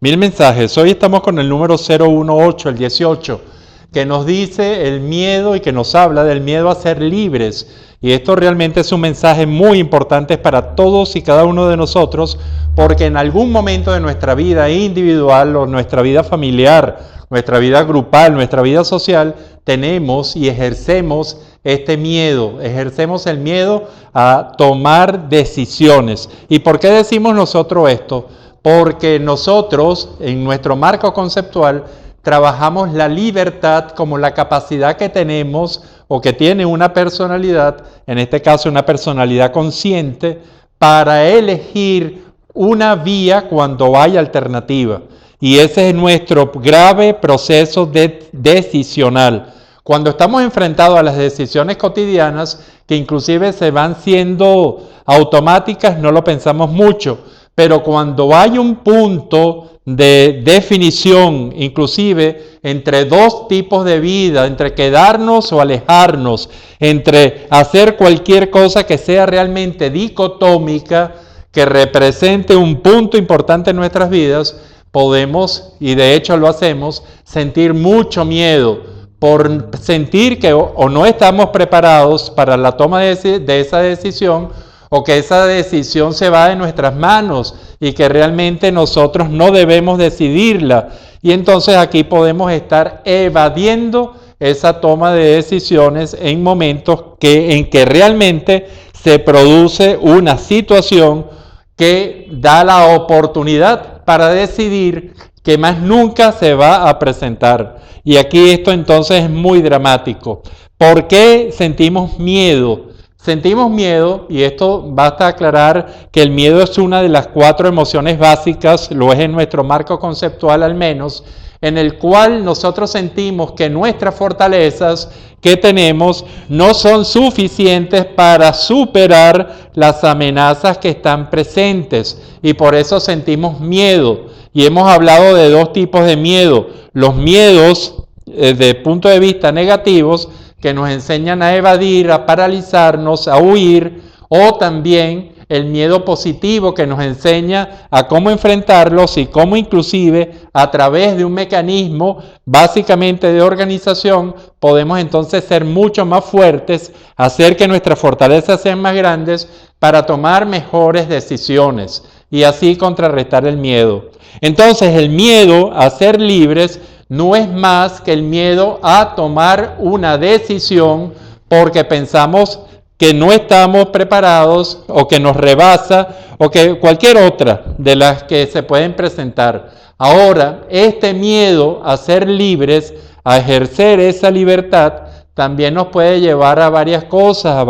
Mil mensajes. Hoy estamos con el número 018, el 18, que nos dice el miedo y que nos habla del miedo a ser libres. Y esto realmente es un mensaje muy importante para todos y cada uno de nosotros, porque en algún momento de nuestra vida individual o nuestra vida familiar, nuestra vida grupal, nuestra vida social, tenemos y ejercemos este miedo, ejercemos el miedo a tomar decisiones. ¿Y por qué decimos nosotros esto? Porque nosotros, en nuestro marco conceptual, trabajamos la libertad como la capacidad que tenemos o que tiene una personalidad, en este caso una personalidad consciente, para elegir una vía cuando hay alternativa. Y ese es nuestro grave proceso decisional. Cuando estamos enfrentados a las decisiones cotidianas, que inclusive se van siendo automáticas, no lo pensamos mucho. Pero cuando hay un punto de definición, inclusive entre dos tipos de vida, entre quedarnos o alejarnos, entre hacer cualquier cosa que sea realmente dicotómica, que represente un punto importante en nuestras vidas, podemos, y de hecho lo hacemos, sentir mucho miedo por sentir que o no estamos preparados para la toma de esa decisión, o que esa decisión se va de nuestras manos y que realmente nosotros no debemos decidirla. Y entonces aquí podemos estar evadiendo esa toma de decisiones en momentos en que realmente se produce una situación que da la oportunidad para decidir que más nunca se va a presentar. Y aquí esto entonces es muy dramático. ¿Por qué sentimos miedo? Sentimos miedo, y esto basta aclarar que el miedo es una de las 4 emociones básicas, lo es en nuestro marco conceptual al menos, en el cual nosotros sentimos que nuestras fortalezas que tenemos no son suficientes para superar las amenazas que están presentes, y por eso sentimos miedo. Y hemos hablado de 2 tipos de miedo: los miedos desde punto de vista negativos, que nos enseñan a evadir, a paralizarnos, a huir, o también el miedo positivo, que nos enseña a cómo enfrentarlos y cómo inclusive a través de un mecanismo básicamente de organización podemos entonces ser mucho más fuertes, hacer que nuestras fortalezas sean más grandes para tomar mejores decisiones y así contrarrestar el miedo. Entonces el miedo a ser libres no es más que el miedo a tomar una decisión porque pensamos que no estamos preparados o que nos rebasa o que cualquier otra de las que se pueden presentar. Ahora, este miedo a ser libres, a ejercer esa libertad, también nos puede llevar a varias cosas, a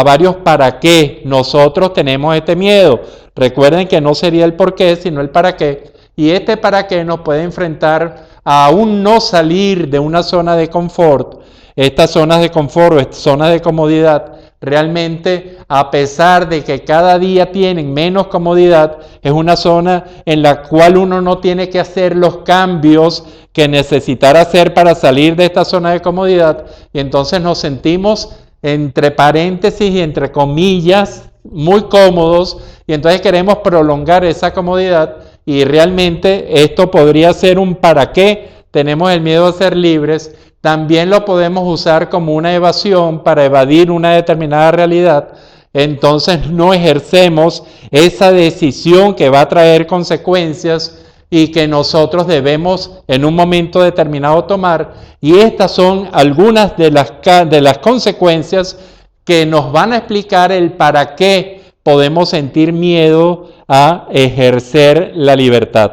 varios para qué nosotros tenemos este miedo. Recuerden que no sería el por qué, sino el para qué. Y este para qué nos puede enfrentar a un no salir de una zona de confort. Estas zonas de confort o zonas de comodidad, realmente, a pesar de que cada día tienen menos comodidad, es una zona en la cual uno no tiene que hacer los cambios que necesitar hacer para salir de esta zona de comodidad, y entonces nos sentimos, entre paréntesis y entre comillas, muy cómodos, y entonces queremos prolongar esa comodidad. Y realmente esto podría ser un para qué tenemos el miedo a ser libres. También lo podemos usar como una evasión para evadir una determinada realidad. Entonces no ejercemos esa decisión que va a traer consecuencias y que nosotros debemos en un momento determinado tomar. Y estas son algunas de las consecuencias que nos van a explicar el para qué podemos sentir miedo a ejercer la libertad.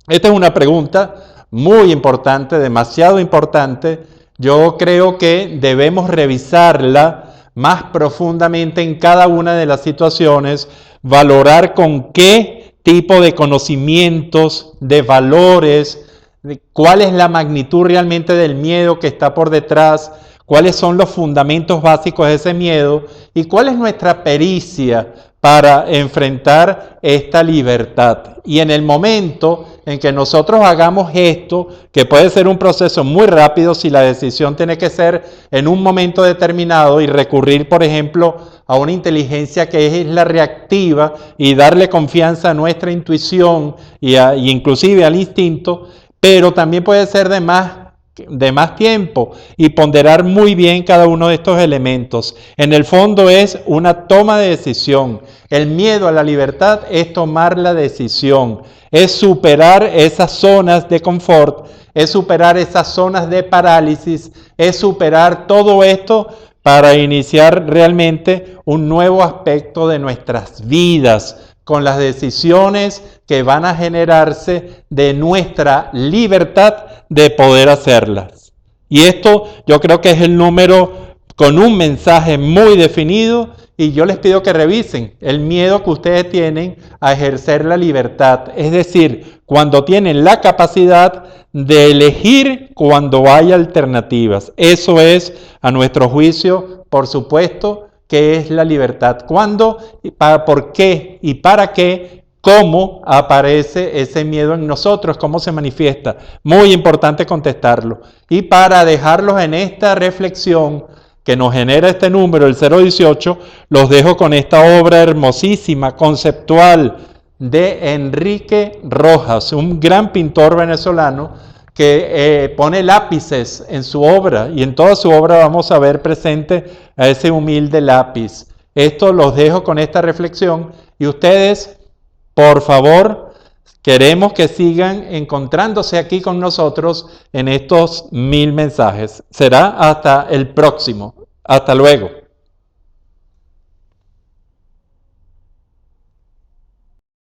Esta es una pregunta muy importante, demasiado importante. Yo creo que debemos revisarla más profundamente en cada una de las situaciones, valorar con qué tipo de conocimientos, de valores, de cuál es la magnitud realmente del miedo que está por detrás, cuáles son los fundamentos básicos de ese miedo y cuál es nuestra pericia para enfrentar esta libertad. Y en el momento en que nosotros hagamos esto, que puede ser un proceso muy rápido si la decisión tiene que ser en un momento determinado y recurrir, por ejemplo, a una inteligencia que es la reactiva y darle confianza a nuestra intuición y inclusive al instinto, pero también puede ser de más tiempo y ponderar muy bien cada uno de estos elementos. En el fondo es una toma de decisión. El miedo a la libertad es tomar la decisión, es superar esas zonas de confort, es superar esas zonas de parálisis, es superar todo esto para iniciar realmente un nuevo aspecto de nuestras vidas, con las decisiones que van a generarse de nuestra libertad de poder hacerlas. Y esto yo creo que es el número con un mensaje muy definido, y yo les pido que revisen el miedo que ustedes tienen a ejercer la libertad, es decir, cuando tienen la capacidad de elegir cuando hay alternativas. Eso es, a nuestro juicio, por supuesto, que es la libertad. ¿Cuándo? ¿Por qué? ¿Y para qué? ¿Cómo aparece ese miedo en nosotros? ¿Cómo se manifiesta? Muy importante contestarlo. Y para dejarlos en esta reflexión que nos genera este número, el 018, los dejo con esta obra hermosísima, conceptual, de Enrique Rojas, un gran pintor venezolano que pone lápices en su obra, y en toda su obra vamos a ver presente a ese humilde lápiz. Esto los dejo con esta reflexión, y ustedes, por favor, queremos que sigan encontrándose aquí con nosotros en estos 1000 mensajes. Será hasta el próximo. Hasta luego.